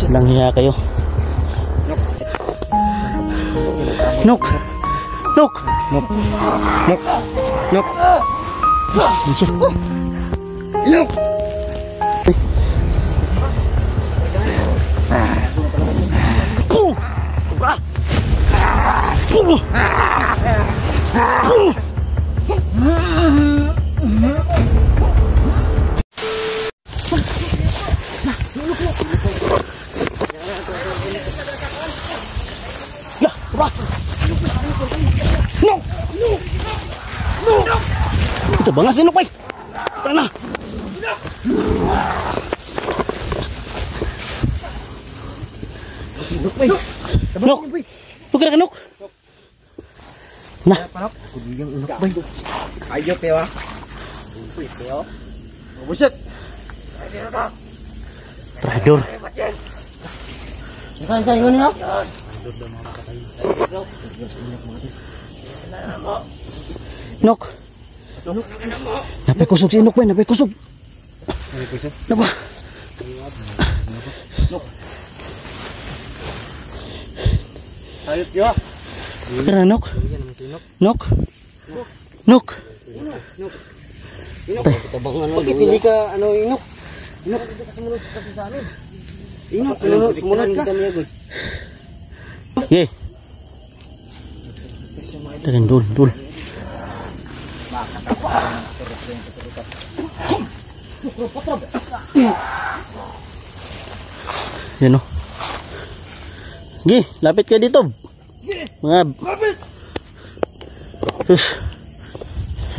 Lang hiya kayo. Nok. Nok. Nok. Nok. Nok. Nok. Ito ba nga sinok bay? Tara na. Nok. Huwag ka na kanok. Nah. Ayo pewa. Buset. Trador. Kan ini ya. Nok. Napay kusog si Inok bay, napay kusog. Napa? Nok. Ayot yo. Tara Nok. Nok. Nok. Inok, tabangan mo. Bakit hindi ka ano Inok? Inok, hindi ka sumunod kasi sa amin. Inok, sumunod ka. Ye. Tara dul. Yan o. Gi, lapit kayo dito. Mga lapit. Terus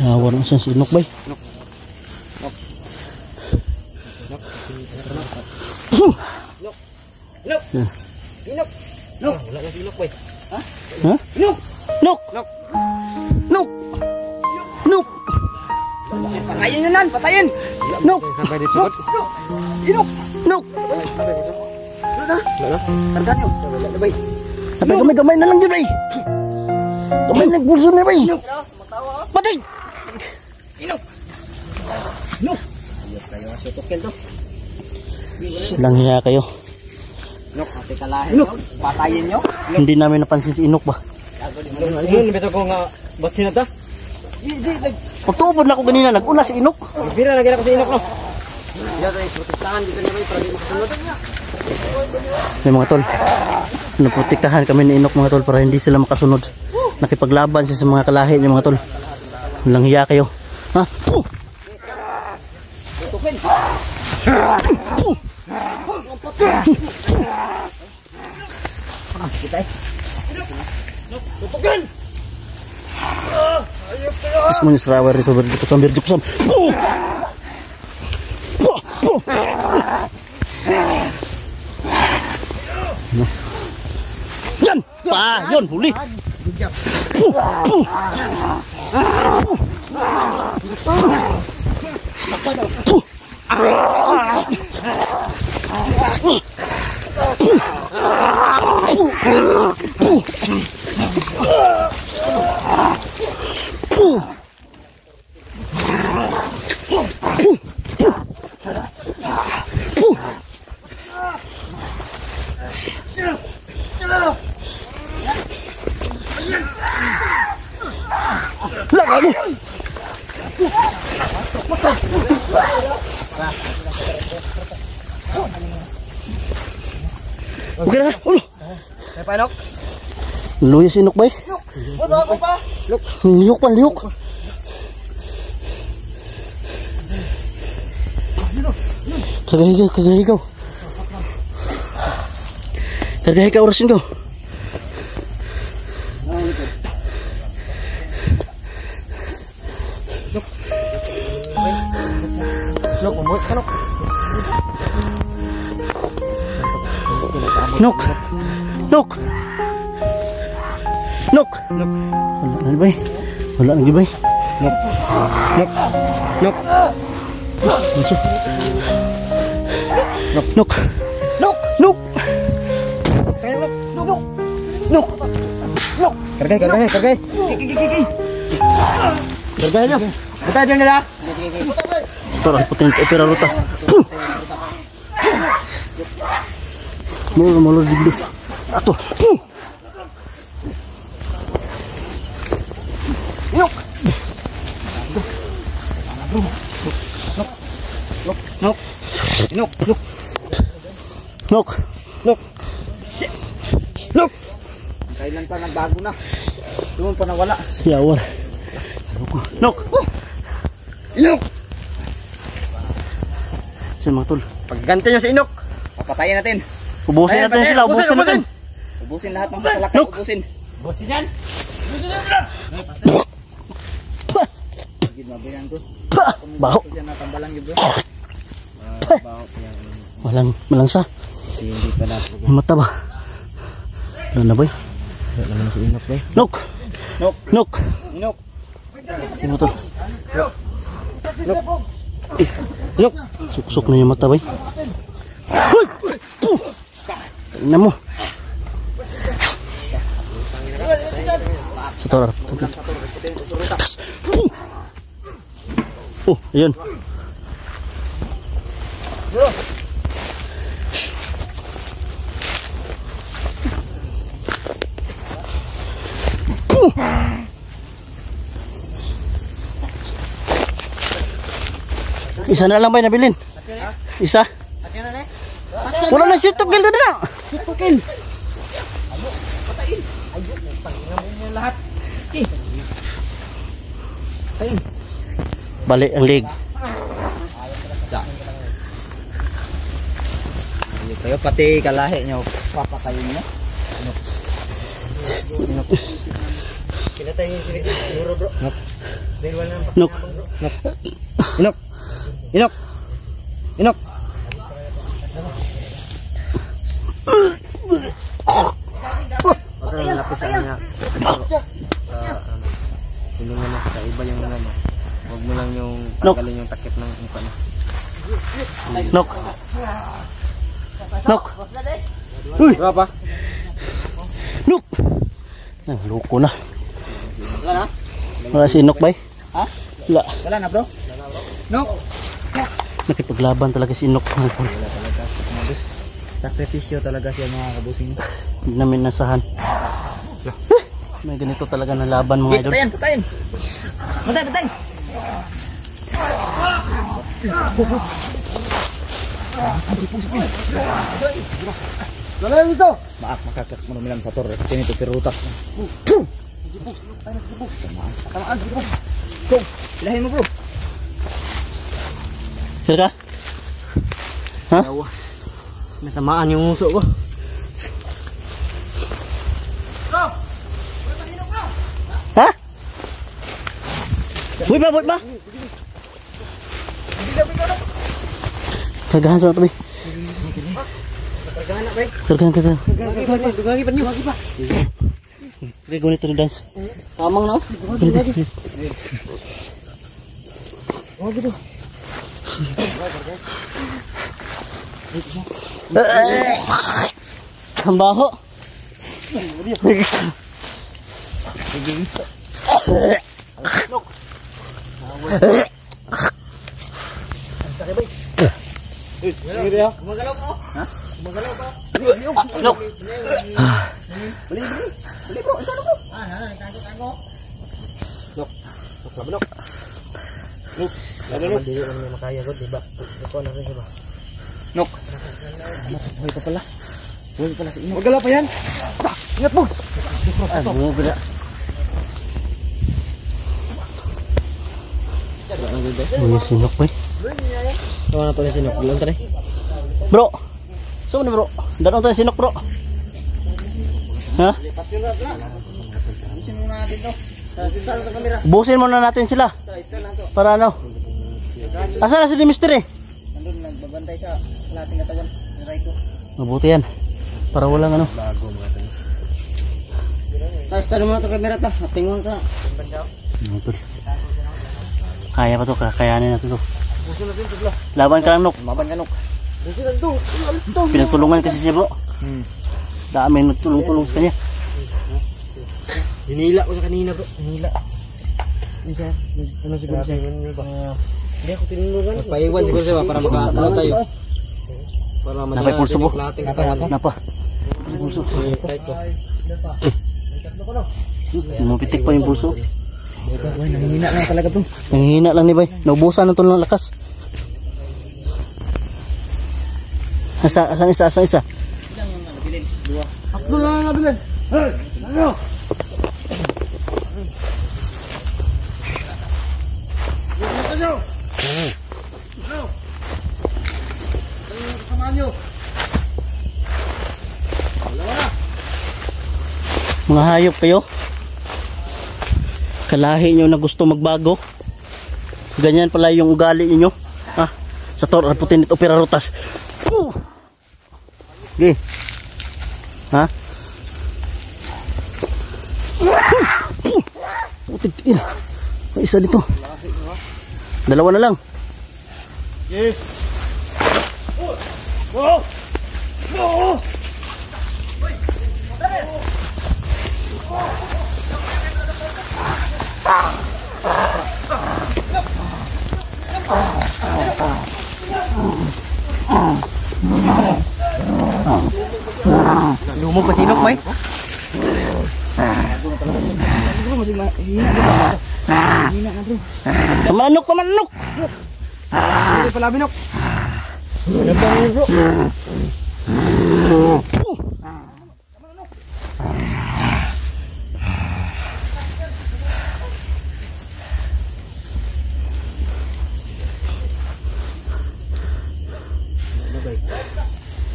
awan sa si Inok bay. Inok. Nok. Wala na si Inok bay. Ha? Ha? Inok. Nok. Patayin yun nan, patayin. Nok. Sampai di sudut. Inok. Nok. Tanda nyo. Bay. Tapi gamay na lang yun bay. Gamay lang pulso na bay. Patay. Inok. Ayos kayo, sutukin to. Lang hiya kayo. Inok, ate kalahin nyo. Patayin nyo. Hindi namin napansin si Inok ba. Yun, beto ko nga, ba't sinata? Pagtubod na ako ganina, nag-una si Inok. Pira na gina ko si Inok, no? Yan ay, protektahan dito niya ba para di makasunod? May mga tol, naprotektahan kami ni Inok mga tol para hindi sila makasunod. Nakipaglaban siya sa mga kalahi niya mga tol. Walang hiya kayo. Ha? Tutukin! Kita eh. Tutukin! Terus mo yung strawber dito, sambil jupsam. Yan! Pa! Yun! Huli! Lagi. Oke na, ulo. Kaya pa, Inok? Luya si Inok bay. Ako pa. Lihok pa, lihok. Kagahigaw. Kagahigaw orasin ko. Nok. Wala na bay. Nok. Kargay. Gigi. Kargay nyo. Buta dyan nila. Ito lang puting opera rutas. Mulur digdos. Ato. Inok. Nok. Inok. Nok. Nok. Kailan pa nagbago na? Doon pa nawala. Yawar. Nok. Inok. Saan mga tol? Pagganti nyo si Inok, papatayin natin. Ubusin natin sila. Ubusin natin. Ubusin lahat ng sasalakay. Nok. Ubusin. Bosin yan. Gid mabayan ko. Baho. Diyan natambalan gyud. Malangsa. Hindi pa na. Yung mata ba? Ano na boy? Wala naman si Inok boy. Nok. Inok. Yung mata. Inok. Suksok na yung mata boy. Hoy! Tingnan mo. Sator. Oh, ayun. Isa na lang ba nabilin? Isa? Wala na siya tukil doon na. Tukil. Balik ang leg. Kayo pati kalahi nyo papatayin nyo. Inok. Kinatay yung siguro bro. Inok. Nok. Inok. Inok. Inok. Okay, lapit sa kanya. Hindi mo na sa iba yung ano. Huwag mo lang yung tanggalin yung takip ng mukha na. Nok. Nok. Uy! Diba pa? Nok. Loko na. Wala na? Wala si Nok bay? Ha? Wala. Wala na bro? Nok! Nakipaglaban talaga si Nok. Wala talaga. Sakripisyo talaga siya mga kabusing. Hindi namin nasahan. May ganito talaga na laban mga idol. Patayin! Patay! Wala dito! Makakak mo naman sa torre. Tinito pirutas. Ilahin mo bro. Sir ka? Ha? Natamaan yung uso ko. Ha? Buy ba? Kagahan sa ito bay. Kagahan. Dugagi pa niyo. Okay, gunit na dance. Tamang no? Oh, gitu. Sambaho. Gumagalaw ko. Ha? Gumagalaw ko. Nok. Bali bro, ito ko. Tago. Nok. Nok. Nok. Dili man may makaya gud, di ba? Iko na rin ba? Nok. Hoy pa pala. Hoy pala si Inok. Magala pa yan. Ingat mo. Ano gud? Uy, sinok boy. Tawa na to ni Sinok. Bulan tare. Bro. So ni bro. Dano tayo sinok bro. Ha? Busin muna natin sila. Para ano? Asa na si Mister eh? Nandun nagbabantay sa lating katawan ni Raiko. Mabuti yan. Para walang ano. Bago mga tani. Tapos talo mo na ito kamera to. Tingon ka. Betul. Kaya pa to, kakayanin natin to. Laban ka lang Nok. Maban ka Nok. Pinagtulungan kasi siya bro. Dami nagtulong-tulong sa kanya. Hinila ko sa kanina bro. Hinila. Ano siguro siya? Hindi ako tinulungan. Paiwan siguro siya para makatalaw tayo. Napay pulso po. Napa. Pulso. Mupitik pa yung pulso. Nanghihina lang talaga bro. Nanghihina lang ni bay. Naubusan na ito ng lakas. Asang isa. Akdo lang nga bilin. Hey! Ano? Ano? Ano? Samahan nyo. Mga hayop kayo. Kalahi nyo na gusto magbago. Ganyan pala yung ugali niyo. Sa Tor Arputinit Opera Rutas. Okay. Ha? May isa dito. Dalawa na lang. Yes. Oh! Oh! Lumog pa sinok, bay. Bro, masih hina bro. Hina na bro. Pamanok. Hindi pala binok. Gandang yun bro.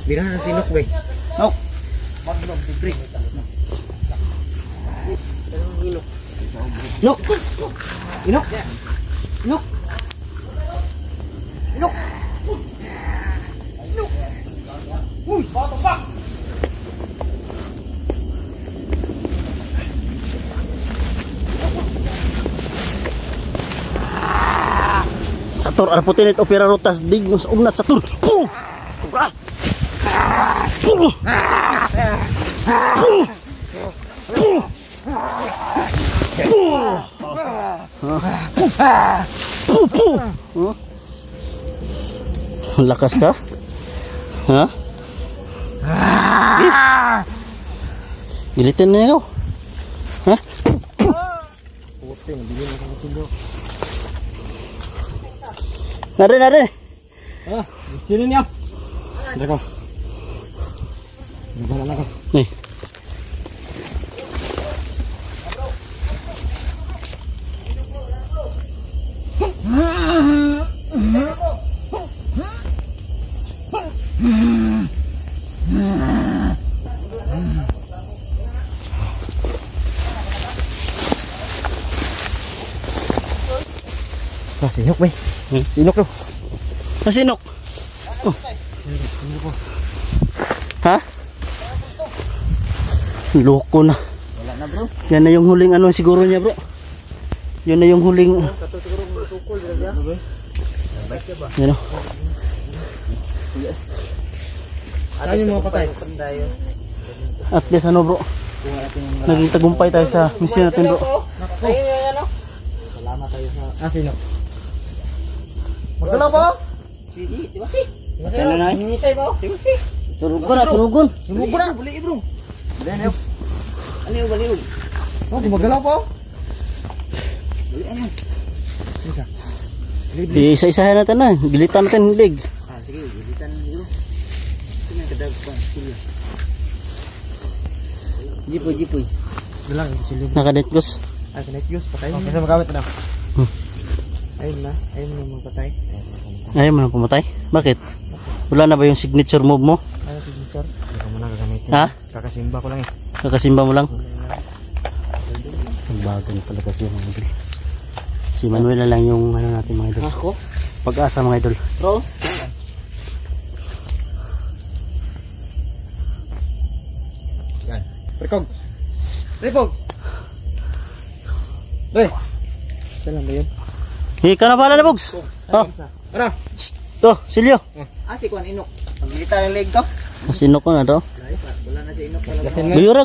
Bira na sinok bay. Nok. Magdog tigre. Nok. Inok. Inok. Inok. Inok. Uy, bato pa. Sa Tor Arputinit Opera Rutas digno sa ugnat sa Tor. Lakas ka? Ha? Gilitin na ikaw. Ha? Puti, nabili na sa tubo. Nare. Sino niya? Hindi ko. Nagala na ko. Nih. Sinok bay. Sinok bro. Sinok. Oh. Ha? Loko na. Wala na bro. Yan na yung huling ano siguro niya bro. Yan na yung huling. Yan o. Ano yung mga patay? At least ano bro. Naging tagumpay tayo sa mission natin bro. Salamat tayo sa sinok. Magdala ba? Sige, di ba si? Ano na? Hingisay ba? Di ba si? Turugon. Sumugo na. Bali bro. Ano yung baliw? Oh, gumagala pa. Bali ano? Isa. Isa-isahan natin na. Gilitan natin yung leg. Sige, gilitan bro. Sino yung kadagpan? Sila. Jipoy. Dalang, sila. Nakadetkos. Connect patay mo. Kasi magamit na. Ayun na magpatay. Ayaw mo na pumatay? Bakit? Wala na ba yung signature move mo? Ano signature? Hindi ko muna gagamitin. Ha? Kakasimba ko lang eh. Kakasimba mo lang? Ang bago na pala kasi mga idol. Si Manuel na lang yung ano natin mga idol. Ako? Pag-asa mga idol. Bro? Yan. Rekog. Re. Saan ba yun? Ikaw na pala na Bogs. Oh. Ano? To, Silyo. Si Kuan Inok. Paglita ng leg to. Sinok ko na to. Wala na si Inok talaga. Guyura.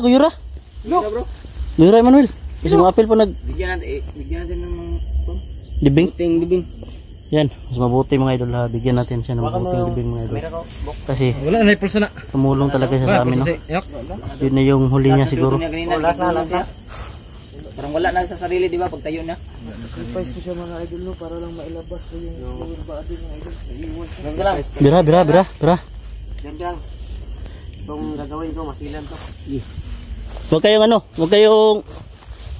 Bro. Guyura Manuel. Kasi mga apel po Bigyan natin ng libing. Bibing. Yan, mas mabuti mga idol, bigyan natin siya ng mabuting libing mga idol. Kasi wala na pulsa na. tumulong talaga siya sa amin, no? Yun na yung huli niya siguro. Parang wala na sa sarili, di ba? Pagtayo na. Sacrifice ko siya mga idol, no, para lang mailabas ko yung lower body mga idol. Bira. Diyan. Itong gagawin ko, masilan to. Huwag kayong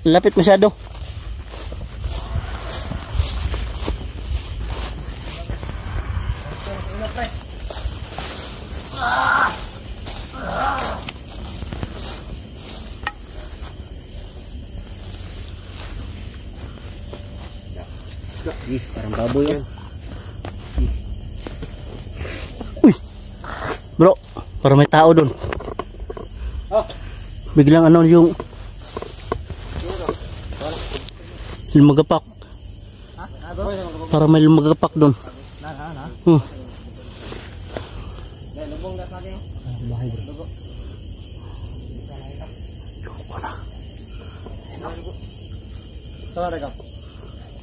lapit masyado. Parang baboy yun. Uy! Bro, para may tao doon. Biglang yung lumagapak. Para may lumagapak doon.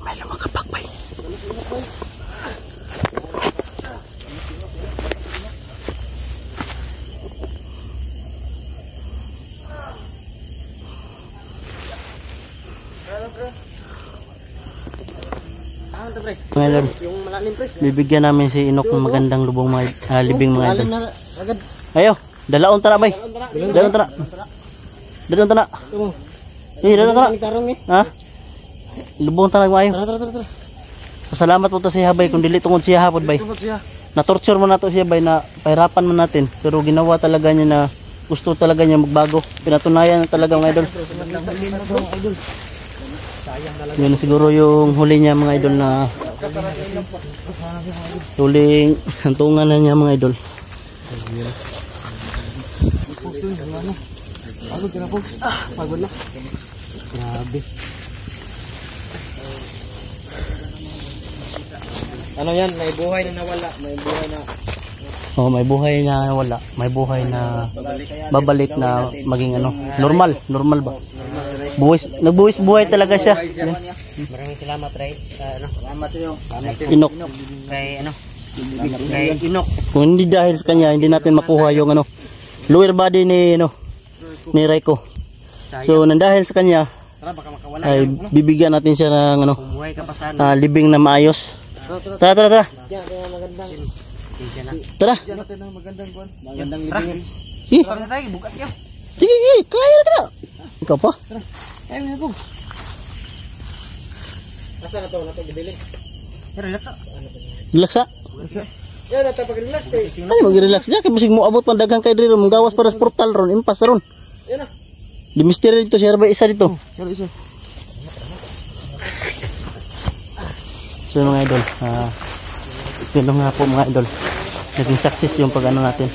May lumagapak ba? Mga idol, bibigyan namin si Inok ng magandang libing mga idol. Ayo, dalaon tara bay. Dalaon tara. Dalaon tara. Ha? Lubong tara maayo. Salamat po ta siya bay kung dili tungod siya hapon bay. Na-torture mo na to siya bay, na pahirapan mo natin, pero ginawa talaga niya na gusto talaga niya magbago. Pinatunayan na talaga mga idol. Yun na siguro yung huli niya mga idol, na huling hantungan na niya mga idol. Pagod na. Grabe. Ano yan? May buhay na nawala. May buhay na... Oh, may buhay na wala. May buhay na babalik na maging normal ba? Nagbuwis buhay talaga siya. Maraming salamat, Ray. Salamat yun. Inok. Kay Inok. Kung hindi dahil sa kanya, hindi natin makuha yung lower body ni Raiko. So, nandahil sa kanya, ay bibigyan natin siya ng libing na maayos. Tara. Tara. Sige, kaya ka. Ikaw pa. Asa na to? Nato gibiling. Relax. Yan, nato pag-relax. Ay, mag-relax niya. Kaya basig mo abot pang daghang kay dito. Manggawas para sa portal ron. Impas ron. Yan na. Di mystery dito. Siya ba isa dito? Isa. So mga idol, yun nga po mga idol, naging success yung pag-ano natin.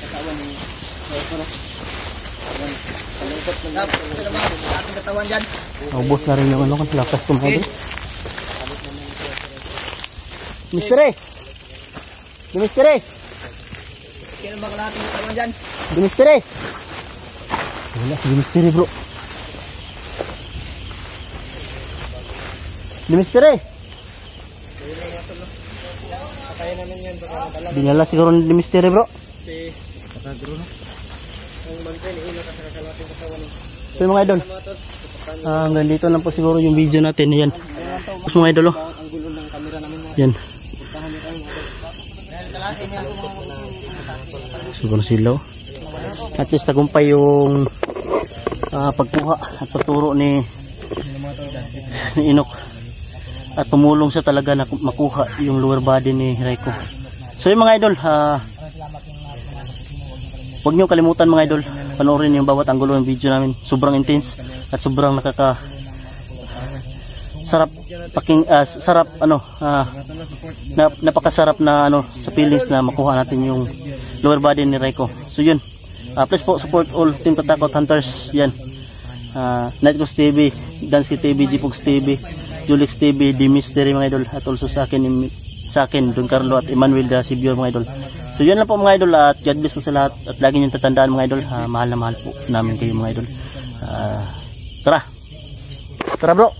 Ubos na rin yung lakas ko mga idol. Mystery! Wala, mystery bro. Mystery! Dinala siguro ni mystery bro. So mga idol, hanggang dito lang po siguro yung video natin. Yan. Tapos mga idol, yan. Siguro silaw. At least tagumpay yung pagkuha at pagturo ni Inok. At tumulong siya talaga na makuha yung lower body ni Raiko. So yung mga idol, huwag nyo kalimutan mga idol, panoorin yung bawat anggulo ng video namin. Sobrang intense at sobrang napakasarap na sa feelings na makuha natin yung lower body ni Raiko. So yun, please po support all Team Katakot Hunters. Yan, Night Ghost TV, Dansky TV, Gpogs TV, Julix TV, The Mystery mga idol, at also sa akin Don Carlo at Emmanuel da Sibio mga idol. So yun lang po mga idol, at God bless po sa lahat, at lagi niyong tatandaan mga idol, mahal na mahal po namin kayo mga idol. Tara bro.